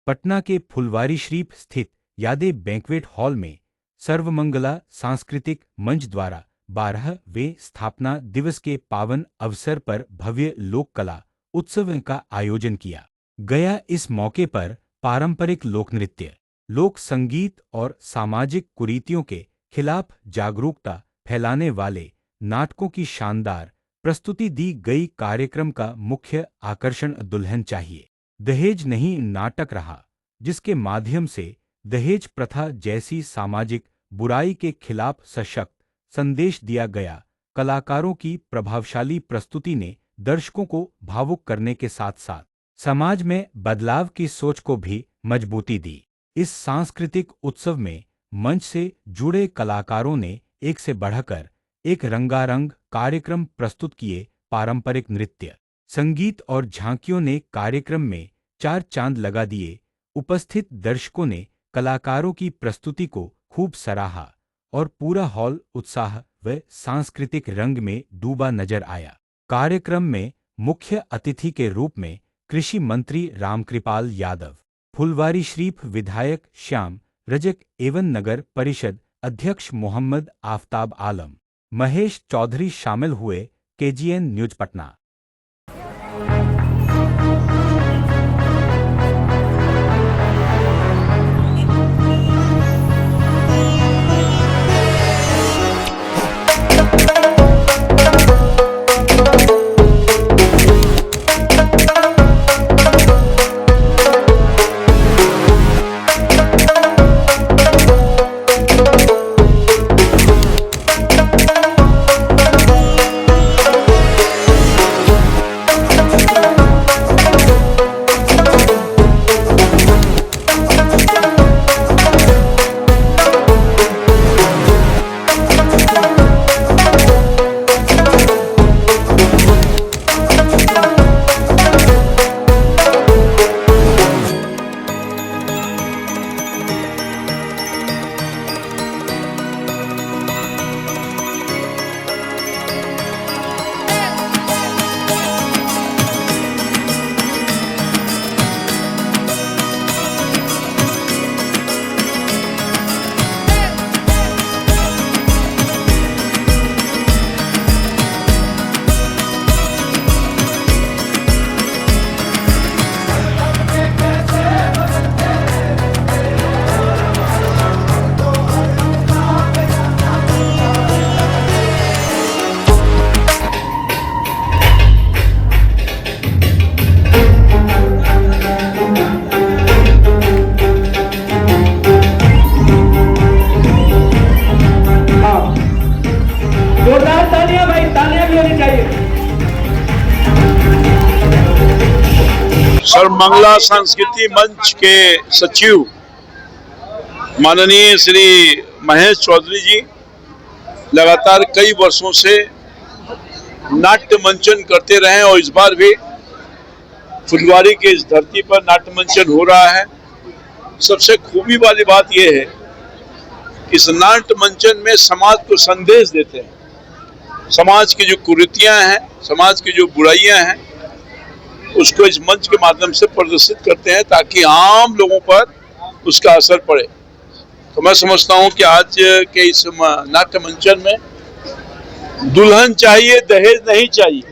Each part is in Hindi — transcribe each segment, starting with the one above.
पटना के फुलवारीशरीफ स्थित यादें बैंक्वेट हॉल में सर्वमंगला सांस्कृतिक मंच द्वारा 12वें स्थापना दिवस के पावन अवसर पर भव्य लोक कला उत्सव का आयोजन किया गया। इस मौके पर पारंपरिक लोक नृत्य, लोक संगीत और सामाजिक कुरीतियों के खिलाफ जागरूकता फैलाने वाले नाटकों की शानदार प्रस्तुति दी गई। कार्यक्रम का मुख्य आकर्षण दुल्हन चाहिए दहेज नहीं नाटक रहा, जिसके माध्यम से दहेज प्रथा जैसी सामाजिक बुराई के खिलाफ सशक्त संदेश दिया गया। कलाकारों की प्रभावशाली प्रस्तुति ने दर्शकों को भावुक करने के साथ साथ समाज में बदलाव की सोच को भी मजबूती दी। इस सांस्कृतिक उत्सव में मंच से जुड़े कलाकारों ने एक से बढ़कर एक रंगारंग कार्यक्रम प्रस्तुत किए। पारंपरिक नृत्य, संगीत और झांकियों ने कार्यक्रम में चार चांद लगा दिए। उपस्थित दर्शकों ने कलाकारों की प्रस्तुति को खूब सराहा और पूरा हॉल उत्साह व सांस्कृतिक रंग में डूबा नजर आया। कार्यक्रम में मुख्य अतिथि के रूप में कृषि मंत्री रामकृपाल यादव, फुलवारीशरीफ विधायक श्याम रजक एवं नगर परिषद अध्यक्ष मोहम्मद आफताब आलम, महेश चौधरी शामिल हुए। KGN news Patna. सर्वमंगला सांस्कृतिक मंच के सचिव माननीय श्री महेश चौधरी जी लगातार कई वर्षों से नाट्य मंचन करते रहे और इस बार भी फुलवारी के इस धरती पर नाट्य मंचन हो रहा है। सबसे खूबी वाली बात यह है कि इस नाट्य मंचन में समाज को संदेश देते हैं। समाज की जो कुरीतियां हैं, समाज की जो बुराइयां हैं, उसको इस मंच के माध्यम से प्रदर्शित करते हैं ताकि आम लोगों पर उसका असर पड़े। तो मैं समझता हूं कि आज के इस नाट्य मंचन में दुल्हन चाहिए दहेज नहीं चाहिए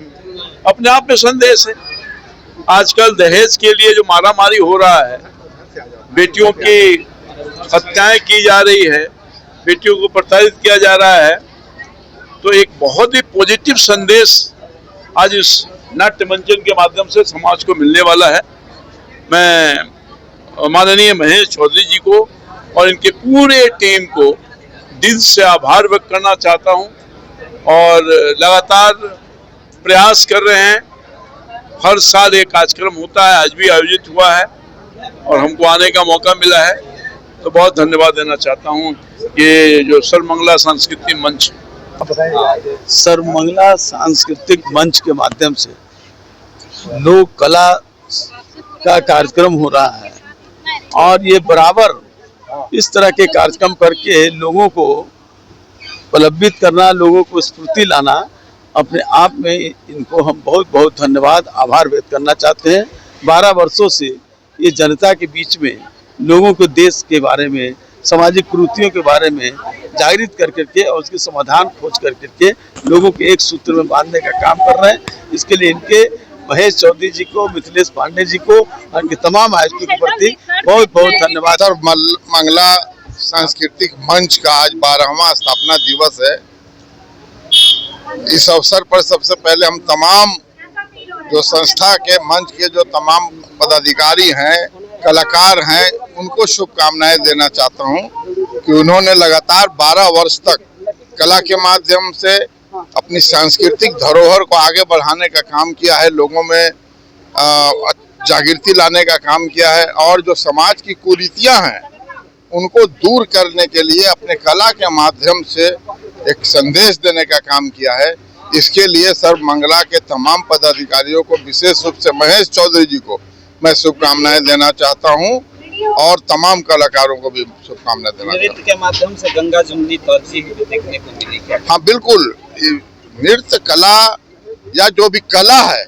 अपने आप में संदेश है। आजकल दहेज के लिए जो मारामारी हो रहा है, बेटियों की हत्याएं की जा रही है, बेटियों को प्रताड़ित किया जा रहा है, तो एक बहुत ही पॉजिटिव संदेश आज इस नाट्य मंचन के माध्यम से समाज को मिलने वाला है। मैं माननीय महेश चौधरी जी को और इनके पूरे टीम को दिल से आभार व्यक्त करना चाहता हूं और लगातार प्रयास कर रहे हैं। हर साल एक कार्यक्रम होता है, आज भी आयोजित हुआ है और हमको आने का मौका मिला है, तो बहुत धन्यवाद देना चाहता हूं। ये जो सर्वमंगला सांस्कृतिक मंच, सर्वमंगला सांस्कृतिक मंच के माध्यम से लोक कला का कार्यक्रम हो रहा है और ये बराबर इस तरह के कार्यक्रम करके लोगों को प्रलंबित करना, लोगों को स्फूर्ति लाना, अपने आप में इनको हम बहुत बहुत धन्यवाद आभार व्यक्त करना चाहते हैं। 12 वर्षों से ये जनता के बीच में लोगों को देश के बारे में, सामाजिक कुरीतियों के बारे में जागृत कर करके और उसके समाधान खोज कर करके लोगों के एक सूत्र में बांधने का काम कर रहे हैं। इसके लिए इनके महेश चौधरी जी को, मिथिलेश पांडे जी को और इनके तमाम आयोजकों के प्रति बहुत बहुत धन्यवाद। सर, मंगला सांस्कृतिक मंच का आज 12वां स्थापना दिवस है। इस अवसर पर सबसे पहले हम तमाम जो संस्था के मंच के जो तमाम पदाधिकारी हैं, कलाकार हैं, उनको शुभकामनाएं देना चाहता हूं कि उन्होंने लगातार 12 वर्ष तक कला के माध्यम से अपनी सांस्कृतिक धरोहर को आगे बढ़ाने का काम किया है, लोगों में जागृति लाने का काम किया है और जो समाज की कुरीतियां हैं उनको दूर करने के लिए अपने कला के माध्यम से एक संदेश देने का काम किया है। इसके लिए सर मंगला के तमाम पदाधिकारियों को, विशेष रूप से महेश चौधरी जी को मैं शुभकामनाएं देना चाहता हूं और तमाम कलाकारों को भी शुभकामनाएं देना चाहता हूं। नृत्य के माध्यम से गंगा जमुनी तरजीह भी देखने को मिली क्या? हाँ बिल्कुल, नृत्य कला या जो भी कला है,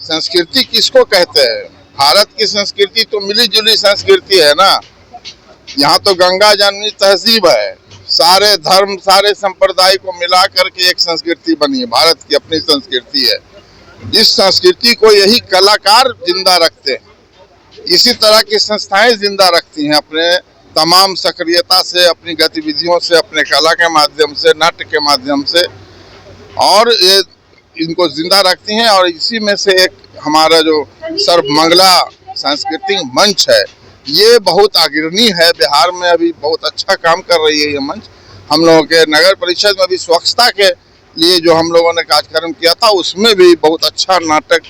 संस्कृति किसको कहते हैं? भारत की संस्कृति तो मिली जुली संस्कृति है ना। यहाँ तो गंगा जमुनी तहजीब है, सारे धर्म सारे संप्रदाय को मिला करके एक संस्कृति बनी है, भारत की अपनी संस्कृति है। इस संस्कृति को यही कलाकार जिंदा रखते हैं, इसी तरह की संस्थाएं जिंदा रखती हैं अपने तमाम सक्रियता से, अपनी गतिविधियों से, अपने कला के माध्यम से, नाट्य के माध्यम से, और ये इनको जिंदा रखती हैं। और इसी में से एक हमारा जो सर्वमंगला सांस्कृतिक मंच है, ये बहुत अग्रणी है बिहार में, अभी बहुत अच्छा काम कर रही है ये मंच। हम लोगों के नगर परिषद में भी स्वच्छता के लिए जो हम लोगों ने कार्यक्रम किया था, उसमें भी बहुत अच्छा नाटक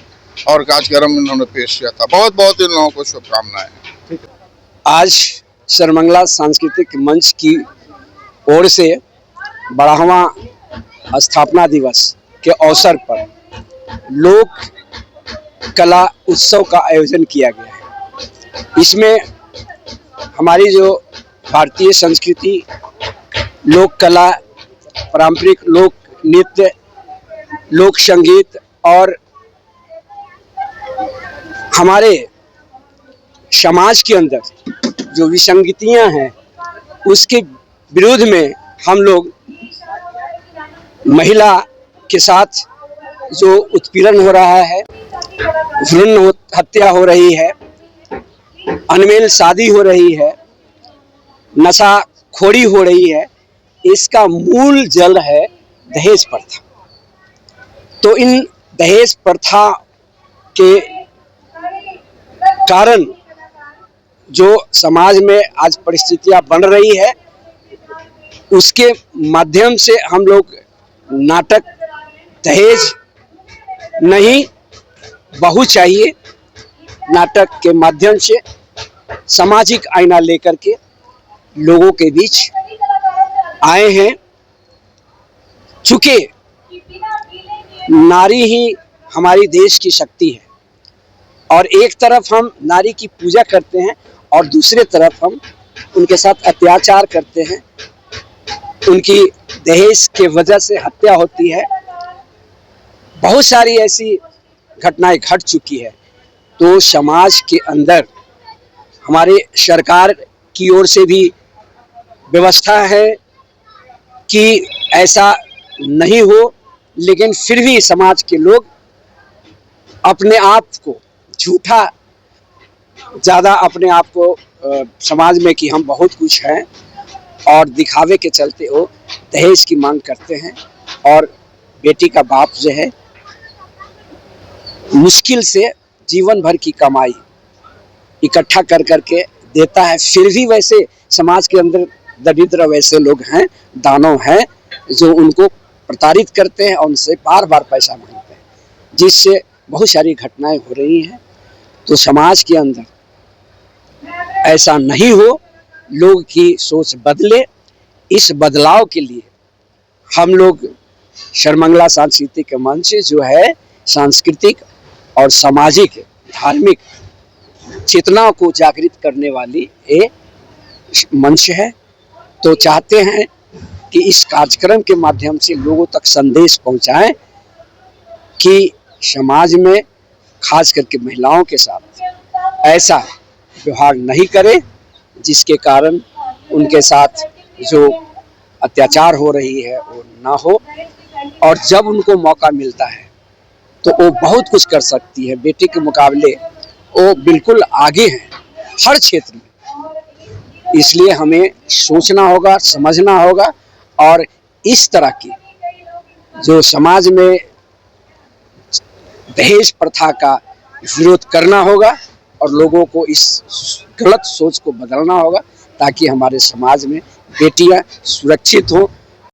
और कार्यक्रम इन्होंने पेश किया था। बहुत बहुत इन लोगों को शुभकामनाएं। आज सर्वमंगला सांस्कृतिक मंच की ओर से 12वां स्थापना दिवस के अवसर पर लोक कला उत्सव का आयोजन किया गया है। इसमें हमारी जो भारतीय संस्कृति, लोक कला, पारंपरिक लोक नृत्य, लोक संगीत और हमारे समाज के अंदर जो विसंगतियां हैं उसके विरोध में हम लोग महिला के साथ जो उत्पीड़न हो रहा है, भ्रूण हत्या हो रही है, अनमेल शादी हो रही है, नशाखोरी हो रही है, इसका मूल जड़ है दहेज प्रथा। तो इन दहेज प्रथा के कारण जो समाज में आज परिस्थितियां बन रही है, उसके माध्यम से हम लोग नाटक दहेज नहीं बहू चाहिए नाटक के माध्यम से सामाजिक आईना लेकर के लोगों के बीच आए हैं। चूंकि नारी ही हमारी देश की शक्ति है और एक तरफ हम नारी की पूजा करते हैं और दूसरे तरफ हम उनके साथ अत्याचार करते हैं, उनकी दहेज के वजह से हत्या होती है। बहुत सारी ऐसी घटनाएं घट चुकी है। तो समाज के अंदर हमारे सरकार की ओर से भी व्यवस्था है कि ऐसा नहीं हो, लेकिन फिर भी समाज के लोग अपने आप को झूठा ज़्यादा अपने आप को समाज में कि हम बहुत कुछ हैं और दिखावे के चलते वो दहेज की मांग करते हैं। और बेटी का बाप जो है मुश्किल से जीवन भर की कमाई इकट्ठा कर करके देता है, फिर भी वैसे समाज के अंदर दरिद्र वैसे लोग हैं, दानव हैं, जो उनको प्रताड़ित करते हैं और उनसे बार बार पैसा मांगते हैं, जिससे बहुत सारी घटनाएं हो रही हैं। तो समाज के अंदर ऐसा नहीं हो, लोग की सोच बदले। इस बदलाव के लिए हम लोग सर्वमंगला सांस्कृतिक मंच जो है सांस्कृतिक और सामाजिक धार्मिक चेतना को जागृत करने वाली एक मंच है। तो चाहते हैं कि इस कार्यक्रम के माध्यम से लोगों तक संदेश पहुंचाएं कि समाज में खास करके महिलाओं के साथ ऐसा व्यवहार नहीं करे, जिसके कारण उनके साथ जो अत्याचार हो रही है वो ना हो। और जब उनको मौका मिलता है तो वो बहुत कुछ कर सकती है। बेटी के मुकाबले वो बिल्कुल आगे हैं हर क्षेत्र में। इसलिए हमें सोचना होगा, समझना होगा और इस तरह की जो समाज में दहेज प्रथा का विरोध करना होगा और लोगों को इस गलत सोच को बदलना होगा, ताकि हमारे समाज में बेटियां सुरक्षित हों